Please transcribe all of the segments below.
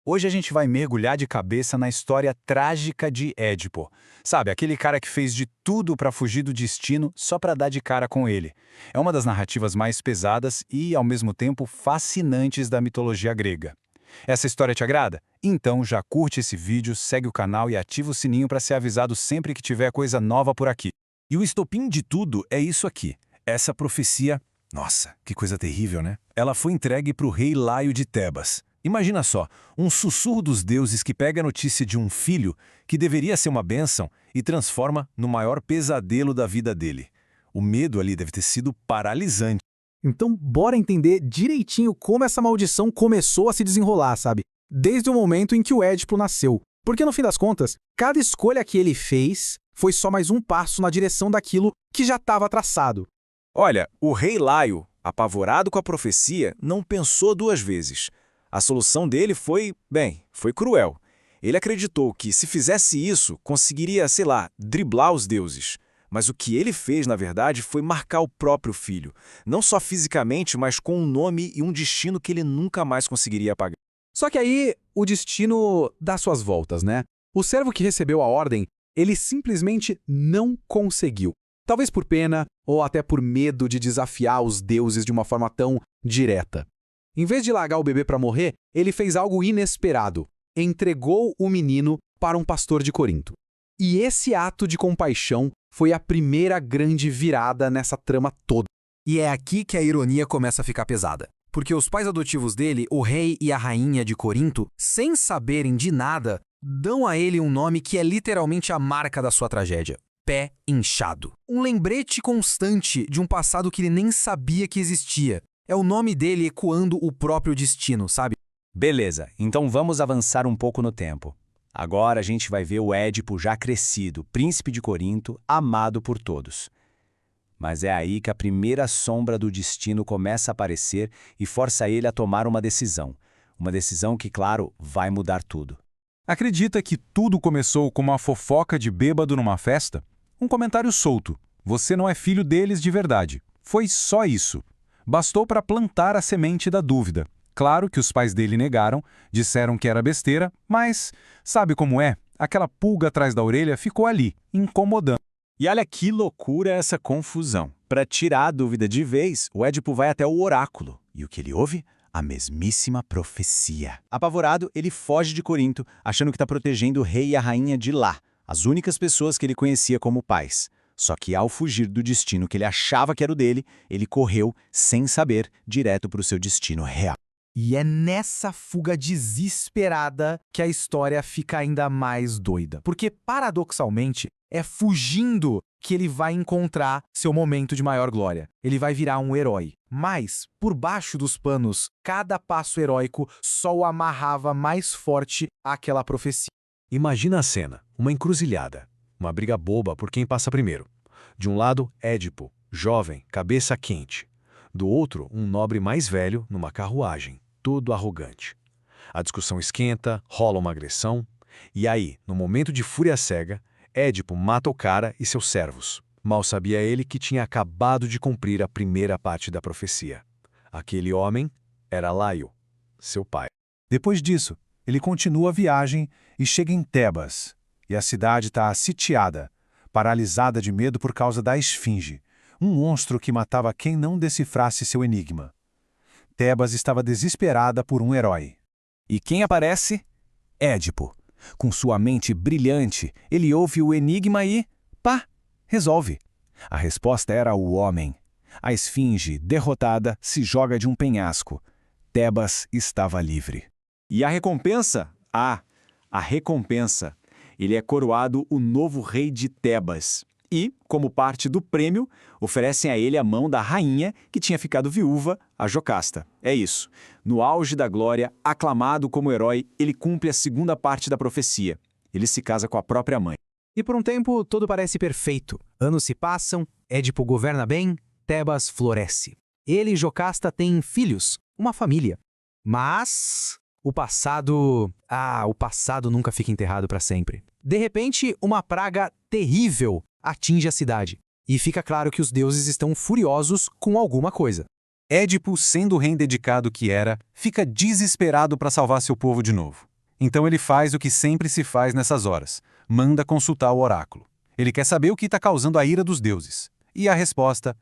Hoje a gente vai mergulhar de cabeça na história trágica de Édipo. Sabe, aquele cara que fez de tudo para fugir do destino só para dar de cara com ele. É uma das narrativas mais pesadas e, ao mesmo tempo, fascinantes da mitologia grega. Essa história te agrada? Então já curte esse vídeo, segue o canal e ativa o sininho para ser avisado sempre que tiver coisa nova por aqui. E o estopim de tudo é isso aqui. Essa profecia, nossa, que coisa terrível, né? Ela foi entregue para o rei Laio de Tebas. Imagina só, um sussurro dos deuses que pega a notícia de um filho que deveria ser uma bênção e transforma no maior pesadelo da vida dele. O medo ali deve ter sido paralisante. Então, bora entender direitinho como essa maldição começou a se desenrolar, sabe? Desde o momento em que o Édipo nasceu. Porque, no fim das contas, cada escolha que ele fez foi só mais um passo na direção daquilo que já estava traçado. Olha, o rei Laio, apavorado com a profecia, não pensou duas vezes. A solução dele foi cruel. Ele acreditou que, se fizesse isso, conseguiria, sei lá, driblar os deuses. Mas o que ele fez, na verdade, foi marcar o próprio filho. Não só fisicamente, mas com um nome e um destino que ele nunca mais conseguiria apagar. Só que aí, o destino dá suas voltas, né? O servo que recebeu a ordem, ele simplesmente não conseguiu. Talvez por pena, ou até por medo de desafiar os deuses de uma forma tão direta. Em vez de largar o bebê para morrer, ele fez algo inesperado. Entregou o menino para um pastor de Corinto. E esse ato de compaixão foi a primeira grande virada nessa trama toda. E é aqui que a ironia começa a ficar pesada. Porque os pais adotivos dele, o rei e a rainha de Corinto, sem saberem de nada, dão a ele um nome que é literalmente a marca da sua tragédia. Pé inchado. Um lembrete constante de um passado que ele nem sabia que existia. É o nome dele ecoando o próprio destino, sabe? Beleza, então vamos avançar um pouco no tempo. Agora a gente vai ver o Édipo já crescido, príncipe de Corinto, amado por todos. Mas é aí que a primeira sombra do destino começa a aparecer e força ele a tomar uma decisão. Uma decisão que, claro, vai mudar tudo. Acredita que tudo começou com uma fofoca de bêbado numa festa? Um comentário solto. Você não é filho deles de verdade. Foi só isso. Bastou para plantar a semente da dúvida. Claro que os pais dele negaram, disseram que era besteira, mas sabe como é? Aquela pulga atrás da orelha ficou ali, incomodando. E olha que loucura essa confusão. Para tirar a dúvida de vez, o Édipo vai até o oráculo. E o que ele ouve? A mesmíssima profecia. Apavorado, ele foge de Corinto, achando que está protegendo o rei e a rainha de lá, as únicas pessoas que ele conhecia como pais. Só que ao fugir do destino que ele achava que era o dele, ele correu, sem saber, direto para o seu destino real. E é nessa fuga desesperada que a história fica ainda mais doida. Porque, paradoxalmente, é fugindo que ele vai encontrar seu momento de maior glória. Ele vai virar um herói. Mas, por baixo dos panos, cada passo heróico só o amarrava mais forte àquela profecia. Imagina a cena, uma encruzilhada. Uma briga boba por quem passa primeiro. De um lado, Édipo, jovem, cabeça quente. Do outro, um nobre mais velho, numa carruagem, todo arrogante. A discussão esquenta, rola uma agressão. E aí, no momento de fúria cega, Édipo mata o cara e seus servos. Mal sabia ele que tinha acabado de cumprir a primeira parte da profecia. Aquele homem era Laio, seu pai. Depois disso, ele continua a viagem e chega em Tebas. E a cidade está sitiada, paralisada de medo por causa da Esfinge, um monstro que matava quem não decifrasse seu enigma. Tebas estava desesperada por um herói. E quem aparece? Édipo. Com sua mente brilhante, ele ouve o enigma e, pá, resolve. A resposta era o homem. A Esfinge, derrotada, se joga de um penhasco. Tebas estava livre. E a recompensa? Ah, a recompensa. Ele é coroado o novo rei de Tebas. E, como parte do prêmio, oferecem a ele a mão da rainha que tinha ficado viúva, a Jocasta. É isso. No auge da glória, aclamado como herói, ele cumpre a segunda parte da profecia. Ele se casa com a própria mãe. E por um tempo, tudo parece perfeito. Anos se passam, Édipo governa bem, Tebas floresce. Ele e Jocasta têm filhos, uma família. Mas o passado nunca fica enterrado para sempre. De repente, uma praga terrível atinge a cidade. E fica claro que os deuses estão furiosos com alguma coisa. Édipo, sendo o rei dedicado que era, fica desesperado para salvar seu povo de novo. Então ele faz o que sempre se faz nessas horas. Manda consultar o oráculo. Ele quer saber o que está causando a ira dos deuses. E a resposta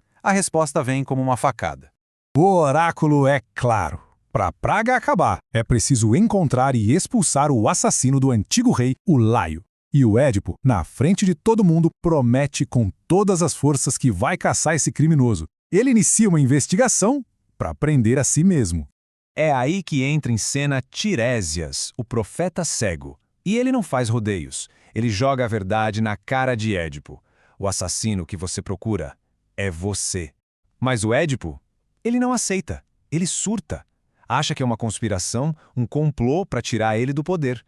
vem como uma facada. O oráculo é claro. Para a praga acabar, é preciso encontrar e expulsar o assassino do antigo rei, o Laio. E o Édipo, na frente de todo mundo, promete com todas as forças que vai caçar esse criminoso. Ele inicia uma investigação para prender a si mesmo. É aí que entra em cena Tiresias, o profeta cego. E ele não faz rodeios. Ele joga a verdade na cara de Édipo. O assassino que você procura é você. Mas o Édipo, ele não aceita. Ele surta. Acha que é uma conspiração, um complô para tirar ele do poder.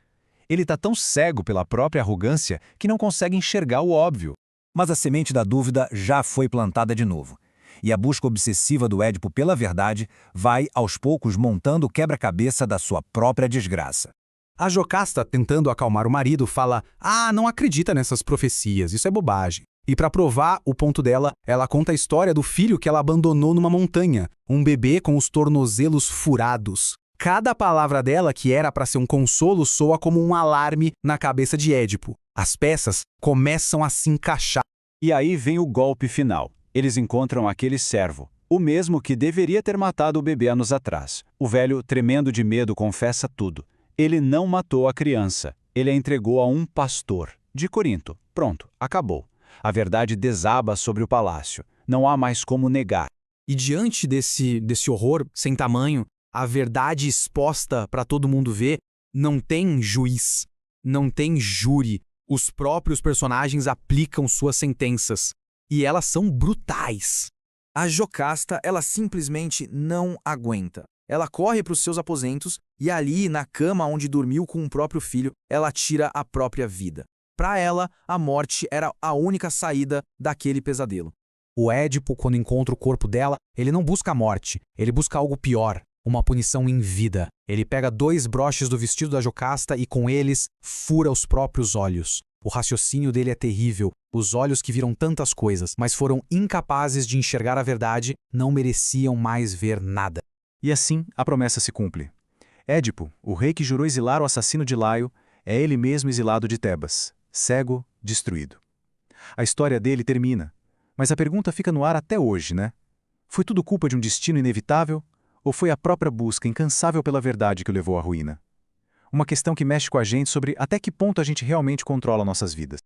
Ele está tão cego pela própria arrogância que não consegue enxergar o óbvio. Mas a semente da dúvida já foi plantada de novo. E a busca obsessiva do Édipo pela verdade vai, aos poucos, montando o quebra-cabeça da sua própria desgraça. A Jocasta, tentando acalmar o marido, fala: "Ah, não acredita nessas profecias, isso é bobagem." E para provar o ponto dela, ela conta a história do filho que ela abandonou numa montanha, um bebê com os tornozelos furados. Cada palavra dela, que era para ser um consolo, soa como um alarme na cabeça de Édipo. As peças começam a se encaixar. E aí vem o golpe final. Eles encontram aquele servo, o mesmo que deveria ter matado o bebê anos atrás. O velho, tremendo de medo, confessa tudo. Ele não matou a criança. Ele a entregou a um pastor de Corinto. Pronto, acabou. A verdade desaba sobre o palácio. Não há mais como negar. E diante desse horror sem tamanho, a verdade exposta para todo mundo ver, não tem juiz, não tem júri. Os próprios personagens aplicam suas sentenças. E elas são brutais. A Jocasta, ela simplesmente não aguenta. Ela corre para os seus aposentos e ali, na cama onde dormiu com o próprio filho, ela tira a própria vida. Para ela, a morte era a única saída daquele pesadelo. O Édipo, quando encontra o corpo dela, ele não busca a morte, ele busca algo pior, uma punição em vida. Ele pega 2 broches do vestido da Jocasta e com eles fura os próprios olhos. O raciocínio dele é terrível. Os olhos que viram tantas coisas, mas foram incapazes de enxergar a verdade, não mereciam mais ver nada. E assim, a promessa se cumpre. Édipo, o rei que jurou exilar o assassino de Laio, é ele mesmo exilado de Tebas, cego, destruído. A história dele termina, mas a pergunta fica no ar até hoje, né? Foi tudo culpa de um destino inevitável? Ou foi a própria busca incansável pela verdade que o levou à ruína? Uma questão que mexe com a gente sobre até que ponto a gente realmente controla nossas vidas.